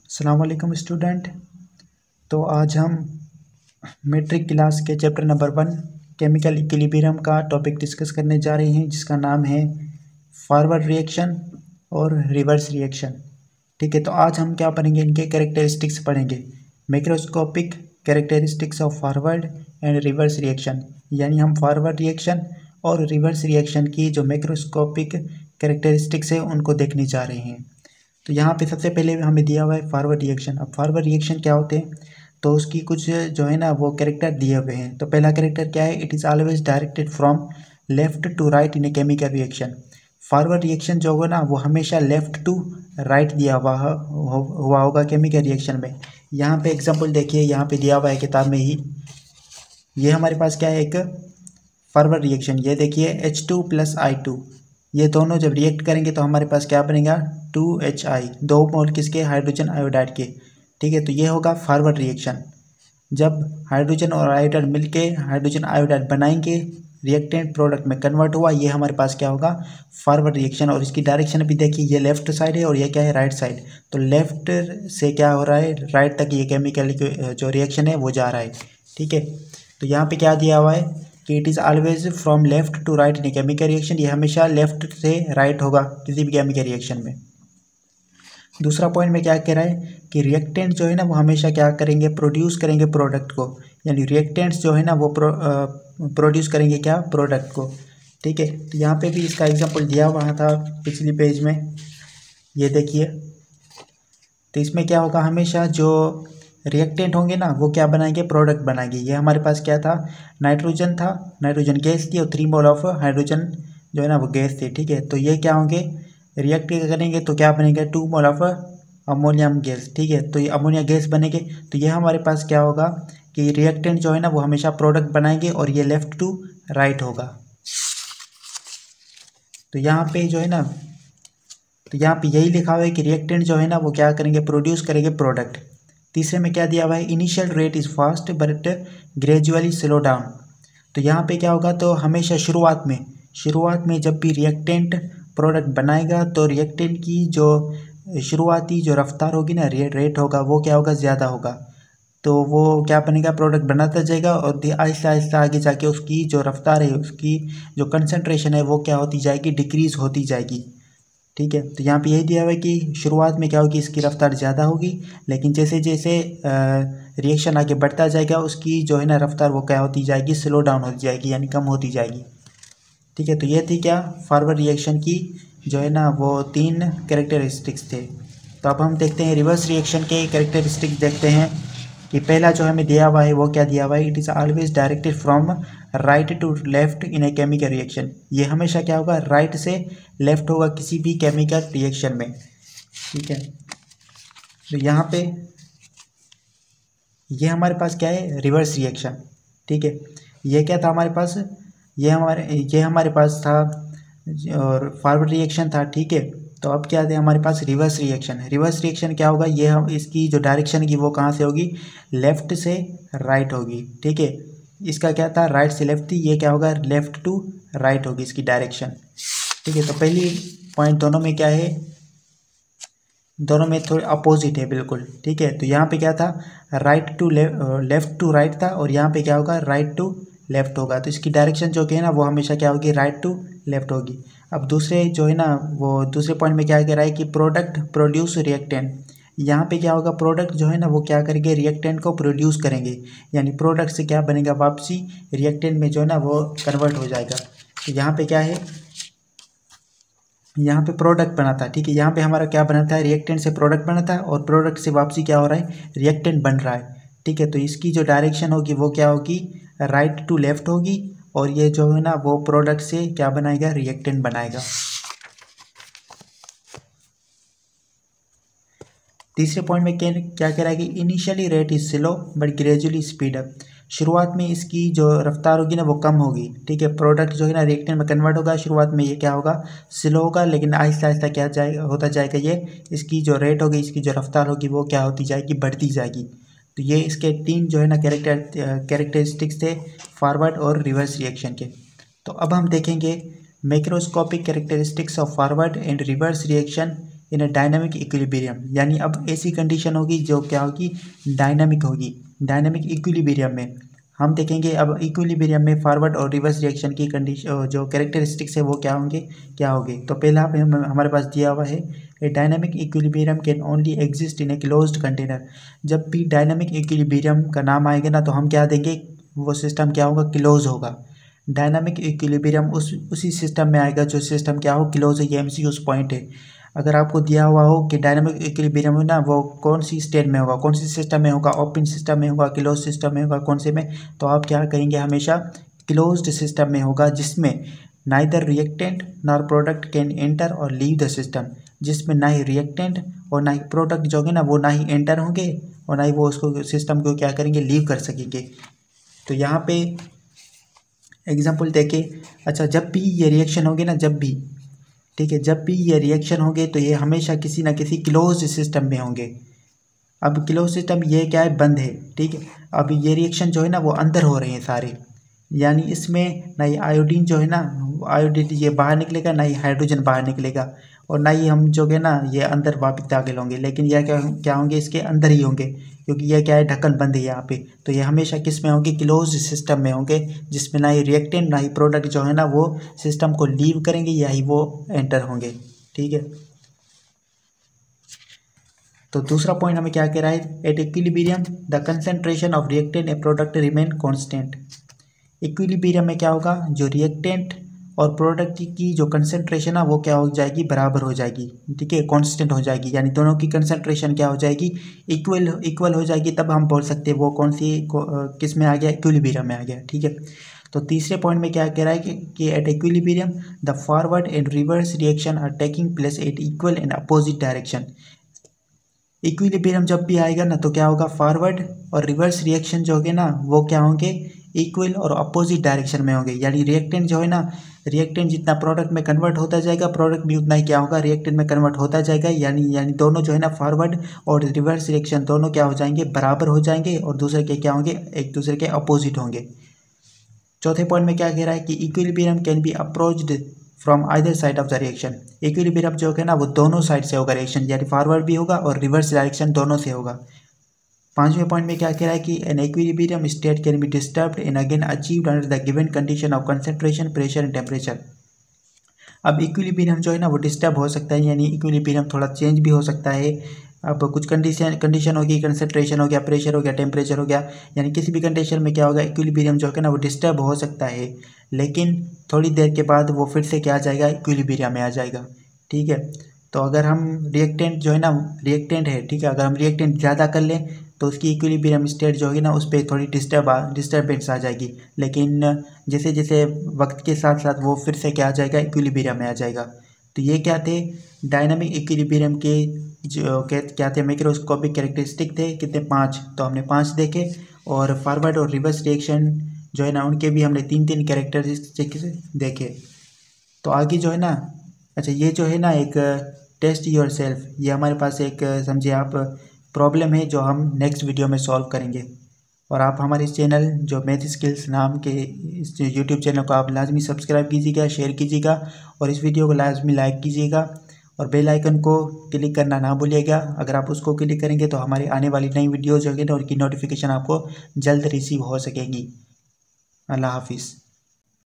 अस्सलाम वालेकुम स्टूडेंट। तो आज हम मैट्रिक क्लास के चैप्टर नंबर 1 केमिकल इक्विलिब्रियम का टॉपिक डिस्कस करने जा रहे हैं, जिसका नाम है फॉरवर्ड रिएक्शन और रिवर्स रिएक्शन। ठीक है, तो आज हम क्या पढ़ेंगे, इनके कैरेक्टरिस्टिक्स पढ़ेंगे। Macroscopic characteristics of forward and reverse reaction, यानी हम फॉरवर्ड रिएक्शन और रिवर्स रिएक्शन की जो मैक्रोस्कोपिक कैरेक्टरिस्टिक्स है उनको देखने जा रहे हैं। तो यहाँ पे सबसे पहले हमें दिया हुआ है फॉरवर्ड रिएक्शन। अब फॉरवर्ड रिएक्शन क्या होते हैं, तो उसकी कुछ जो है ना वो कैरेक्टर दिए हुए हैं। तो पहला कैरेक्टर क्या है, it is always directed from left to right in a chemical reaction. Forward reaction जो होगा ना वो हमेशा लेफ्ट टू राइट दिया हुआ होगा केमिकल रिएक्शन में। यहाँ पे एग्जाम्पल देखिए, यहाँ पे दिया हुआ है किताब में ही। ये हमारे पास क्या है, एक फॉरवर्ड रिएक्शन। ये देखिए H2 + I2, ये दोनों जब रिएक्ट करेंगे तो हमारे पास क्या बनेगा, 2HI, 2 मोल किसके, हाइड्रोजन आयोडाइड के। ठीक है, तो ये होगा फॉरवर्ड रिएक्शन। जब हाइड्रोजन और आयोडाइड मिलके हाइड्रोजन आयोडाइड बनाएंगे, रिएक्टेंट प्रोडक्ट में कन्वर्ट हुआ, ये हमारे पास क्या होगा, फॉरवर्ड रिएक्शन। और इसकी डायरेक्शन भी देखिए, ये लेफ्ट साइड है और ये क्या है, राइट साइड। तो लेफ्ट से क्या हो रहा है, राइट तक ये केमिकल जो रिएक्शन है वो जा रहा है। ठीक है, तो यहाँ पे क्या दिया हुआ है कि it is always from left to right in a chemical reaction. ये हमेशा लेफ्ट से राइट होगा किसी भी केमिकल रिएक्शन में। दूसरा पॉइंट में क्या कह रहा है कि रिएक्टेंट जो है ना वो हमेशा क्या करेंगे, प्रोड्यूस करेंगे प्रोडक्ट को, यानी रिएक्टेंट्स जो है ना वो प्रोड्यूस करेंगे क्या, प्रोडक्ट को। ठीक है, तो यहाँ पे भी इसका एग्जांपल दिया हुआ था पिछली पेज में, ये देखिए। तो इसमें क्या होगा, हमेशा जो रिएक्टेंट होंगे ना वो क्या बनाएंगे, प्रोडक्ट बनाएंगे। ये हमारे पास क्या था, नाइट्रोजन था, नाइट्रोजन गैस थी और 3 मोल ऑफ हाइड्रोजन जो है ना वो गैस थी। ठीक है, तो ये क्या होंगे, रिएक्ट करेंगे तो क्या बनेगा, 2 मोल ऑफ अमोनियम गैस। ठीक है, तो ये अमोनिया गैस बनेंगे। तो ये हमारे पास क्या होगा कि रिएक्टेंट जो है ना वो हमेशा प्रोडक्ट बनाएंगे और ये लेफ्ट टू राइट होगा। तो यहाँ पे जो है ना, तो यहाँ पे यही लिखा हुआ है कि रिएक्टेंट जो है ना वो क्या करेंगे, प्रोड्यूस करेंगे प्रोडक्ट। तीसरे में क्या दिया हुआ है, initial rate is fast but gradually slow down. तो यहाँ पे क्या होगा, तो हमेशा शुरुआत में जब भी रिएक्टेंट प्रोडक्ट बनाएगा तो रिएक्टेंट की जो शुरुआती जो रफ्तार होगी ना, रेट होगा, वो क्या होगा, ज़्यादा होगा। तो वो क्या बनेगा, प्रोडक्ट बनाता जाएगा और आहिस्ता आहिस्ता आगे जाके उसकी जो रफ्तार है, उसकी जो कंसंट्रेशन है वो क्या होती जाएगी, डिक्रीज़ होती जाएगी। ठीक है, तो यहाँ पे यही दिया हुआ है कि शुरुआत में क्या होगी, इसकी रफ्तार ज़्यादा होगी, लेकिन जैसे जैसे रिएक्शन आगे बढ़ता जाएगा उसकी जो है ना रफ्तार वो क्या होती जाएगी, स्लो डाउन होती जाएगी, यानी कम होती जाएगी। ठीक है, तो ये थी क्या, फॉरवर्ड रिएक्शन की जो है ना वो 3 कैरेक्टरिस्टिक्स थे। तो अब हम देखते हैं रिवर्स रिएक्शन के कैरेक्टरिस्टिक्स देखते हैं कि पहला जो हमें दिया हुआ है वो क्या दिया हुआ है, it is always directed from right to left in a chemical reaction. ये हमेशा क्या होगा, राइट से लेफ्ट होगा किसी भी केमिकल रिएक्शन में। ठीक है, तो यहाँ पे ये हमारे पास क्या है, रिवर्स रिएक्शन। ठीक है, ये क्या था हमारे पास, ये हमारे पास था और फॉरवर्ड रिएक्शन था। ठीक है, तो अब क्या है हमारे पास, रिवर्स रिएक्शन। रिवर्स रिएक्शन क्या होगा, ये हम इसकी जो डायरेक्शन की वो कहाँ से होगी, लेफ़्ट से राइट होगी। ठीक है, इसका क्या था, राइट से लेफ्ट थी, ये क्या होगा, लेफ़्ट टू राइट होगी इसकी डायरेक्शन। ठीक है, तो पहली पॉइंट दोनों में क्या है, दोनों में थोड़े अपोजिट है बिल्कुल। ठीक है, तो यहाँ पे क्या था, right to left to right था और यहाँ पे क्या होगा, राइट टू लेफ्ट होगा। तो इसकी डायरेक्शन जो कि है ना वो हमेशा क्या होगी, राइट टू लेफ्ट होगी। अब दूसरे जो है ना वो दूसरे पॉइंट में क्या कह रहा है कि प्रोडक्ट प्रोड्यूस रिएक्टेंट। यहाँ पे क्या होगा, प्रोडक्ट जो है ना वो क्या करेंगे, रिएक्टेंट को प्रोड्यूस करेंगे, यानी प्रोडक्ट से क्या बनेगा, वापसी रिएक्टेंट में जो है ना वो कन्वर्ट हो जाएगा। तो यहाँ पे क्या है, यहाँ पे प्रोडक्ट बना था। ठीक है, यहाँ पे हमारा क्या बना था, रिएक्टेंट से प्रोडक्ट बना था और प्रोडक्ट से वापसी क्या हो रहा है, रिएक्टेंट बन रहा है। ठीक है, तो इसकी जो डायरेक्शन होगी वो क्या होगी, राइट टू लेफ्ट होगी और ये जो है ना वो प्रोडक्ट से क्या बनाएगा, रिएक्टेंट बनाएगा। तीसरे पॉइंट में क्या कह रहा है कि initially rate is slow but gradually speed up. शुरुआत में इसकी जो रफ्तार होगी ना वो कम होगी। ठीक है, प्रोडक्ट जो है ना रिएक्टेंट में कन्वर्ट होगा, शुरुआत में ये क्या होगा, स्लो होगा, लेकिन आहिस्ता आहिस्ता क्या होता जाएगा, ये इसकी जो रेट होगी, इसकी जो रफ्तार होगी वो क्या होती जाएगी, बढ़ती जाएगी। तो ये इसके 3 जो है ना कैरेक्टरिस्टिक्स थे फॉरवर्ड और रिवर्स रिएक्शन के। तो अब हम देखेंगे macroscopic characteristics of forward and reverse reaction in a dynamic equilibrium, यानी अब ऐसी कंडीशन होगी जो क्या होगी, डायनामिक होगी। डायनामिक इक्विलिब्रियम में हम देखेंगे अब इक्विलिब्रियम में फॉरवर्ड और रिवर्स रिएक्शन की कंडीशन जो कैरेक्टरिस्टिक्स है वो क्या होंगे। तो पहला हमारे पास दिया हुआ है, a dynamic equilibrium can only exist in a closed container. जब भी डायनामिक इक्विलिब्रियम का नाम आएगा ना तो हम क्या देंगे, वो सिस्टम क्या होगा, क्लोज होगा। डायनामिक इक्विलिब्रियम उसी सिस्टम में आएगा जो सिस्टम क्या हो, क्लोज है। ये एमसीक्यूज पॉइंट है। अगर आपको दिया हुआ हो कि डायनामिक इक्विलिब्रियम ना वो कौन सी स्टेट में होगा, कौन सी सिस्टम में होगा, ओपन सिस्टम में होगा, क्लोज सिस्टम में होगा, कौन से में, तो आप क्या करेंगे, हमेशा क्लोज्ड सिस्टम में होगा, जिसमें neither reactant nor product can enter और लीव द सिस्टम। जिसमें ना ही रिएक्टेंट और ना ही प्रोडक्ट जो है ना वो ना ही एंटर होंगे और ना ही वो उसको सिस्टम को क्या करेंगे, लीव कर सकेंगे। तो यहाँ पे एग्जाम्पल देखें। अच्छा, जब भी ये रिएक्शन होंगे ना, जब भी, ठीक है, जब भी ये रिएक्शन होंगे तो ये हमेशा किसी ना किसी क्लोज सिस्टम में होंगे। अब क्लोज सिस्टम ये क्या है, बंद है, ठीक है। अब ये रिएक्शन जो है ना वो अंदर हो रहे हैं सारे, यानी इसमें ना ही आयोडीन जो है ना, आयोडीन ये बाहर निकलेगा, ना ही हाइड्रोजन बाहर निकलेगा, और ना ही हम जो है ना ये अंदर वापस दाखिल होंगे, लेकिन यह क्या होंगे, इसके अंदर ही होंगे, क्योंकि यह क्या है, ढक्कन बंद है यहाँ पे। तो ये हमेशा किस में होंगे, क्लोज सिस्टम में होंगे, जिसमें ना ही रिएक्टेंट ना ही प्रोडक्ट जो है ना वो सिस्टम को लीव करेंगे या ही वो एंटर होंगे, ठीक है। तो दूसरा पॉइंट हमें क्या कह रहा है, eight equilibrium the concentration of reactant A product remain constant. Equilibrium में क्या होगा, जो रिएक्टेंट और प्रोडक्ट की जो कंसेंट्रेशन है वो क्या हो जाएगी, बराबर हो जाएगी, ठीक है, कांस्टेंट हो जाएगी, यानी दोनों की कंसेंट्रेशन क्या हो जाएगी, इक्वल हो जाएगी। तब हम बोल सकते हैं वो कौन सी किस में आ गया, इक्विलिब्रियम में आ गया, ठीक है। तो तीसरे पॉइंट में क्या कह रहा है कि at equilibrium the forward and reverse reaction are taking place at equal and opposite direction. Equilibrium जब भी आएगा ना तो क्या होगा, फॉरवर्ड और रिवर्स रिएक्शन जो होंगे ना वो क्या होंगे, इक्वल और अपोजिट डायरेक्शन में होंगे। यानी रिएक्टेंट जो है ना, रिएक्टेंट जितना प्रोडक्ट में कन्वर्ट होता जाएगा, प्रोडक्ट भी उतना ही क्या होगा, रिएक्टेंट में कन्वर्ट होता जाएगा। यानी दोनों जो है ना, फॉरवर्ड और रिवर्स रिएक्शन दोनों क्या हो जाएंगे, बराबर हो जाएंगे, और दूसरे के क्या होंगे, एक दूसरे के अपोजिट होंगे। चौथे पॉइंट में क्या कह रहा है कि equilibrium can be approached from either side of the reaction. Equilibrium जो है ना वो दोनों साइड से होगा रिएक्शन, यानी फॉरवर्ड भी होगा और रिवर्स डायरेक्शन दोनों से होगा। पांचवें पॉइंट में क्या कह रहा है कि an equilibrium state can be disturbed and again achieved under the given condition of concentration, pressure and temperature. अब इक्विलिब्रियम जो है ना वो डिस्टर्ब हो सकता है, यानी इक्विलिब्रियम थोड़ा चेंज भी हो सकता है। अब कुछ कंडीशन होगी, कंसंट्रेशन हो गया, प्रेशर हो गया, टेम्परेचर हो गया, यानी किसी भी कंडीशन में क्या होगा, इक्विलिब्रियम जो है ना वो डिस्टर्ब हो सकता है, लेकिन थोड़ी देर के बाद वो फिर से क्या आ जाएगा, इक्विलिब्रियम में आ जाएगा, ठीक है। तो अगर हम रिएक्टेंट जो है ना, रिएक्टेंट है, ठीक है, अगर हम रिएक्टेंट ज़्यादा कर लें तो उसकी इक्विलिब्रियम स्टेट जो है ना उस पर थोड़ी डिस्टर्बेंस आ जाएगी, लेकिन जैसे जैसे वक्त के साथ साथ वो फिर से क्या आ जाएगा, इक्विलिब्रियम में आ जाएगा। तो ये क्या थे, डायनामिक इक्विलिब्रियम के जो क्या थे, मैक्रोस्कोपिक कैरेक्टरिस्टिक थे, कितने, 5। तो हमने 5 देखे, और फॉरवर्ड और रिवर्स रिएक्शन जो है ना उनके भी हमने 3 कैरेक्टरिस्टिक्स देखे। तो आगे जो है ना, अच्छा ये जो है ना एक टेस्ट योर सेल्फ, ये हमारे पास एक समझिए आप प्रॉब्लम है जो हम नेक्स्ट वीडियो में सॉल्व करेंगे। और आप हमारे इस चैनल जो मैथ स्किल्स नाम के इस यूट्यूब चैनल को आप लाजमी सब्सक्राइब कीजिएगा, शेयर कीजिएगा, और इस वीडियो को लाजमी लाइक कीजिएगा, और बेल आइकन को क्लिक करना ना भूलिएगा। अगर आप उसको क्लिक करेंगे तो हमारी आने वाली नई वीडियोज़ होगी ना उनकी नोटिफिकेशन आपको जल्द रिसीव हो सकेगी। अल्लाह हाफिज़।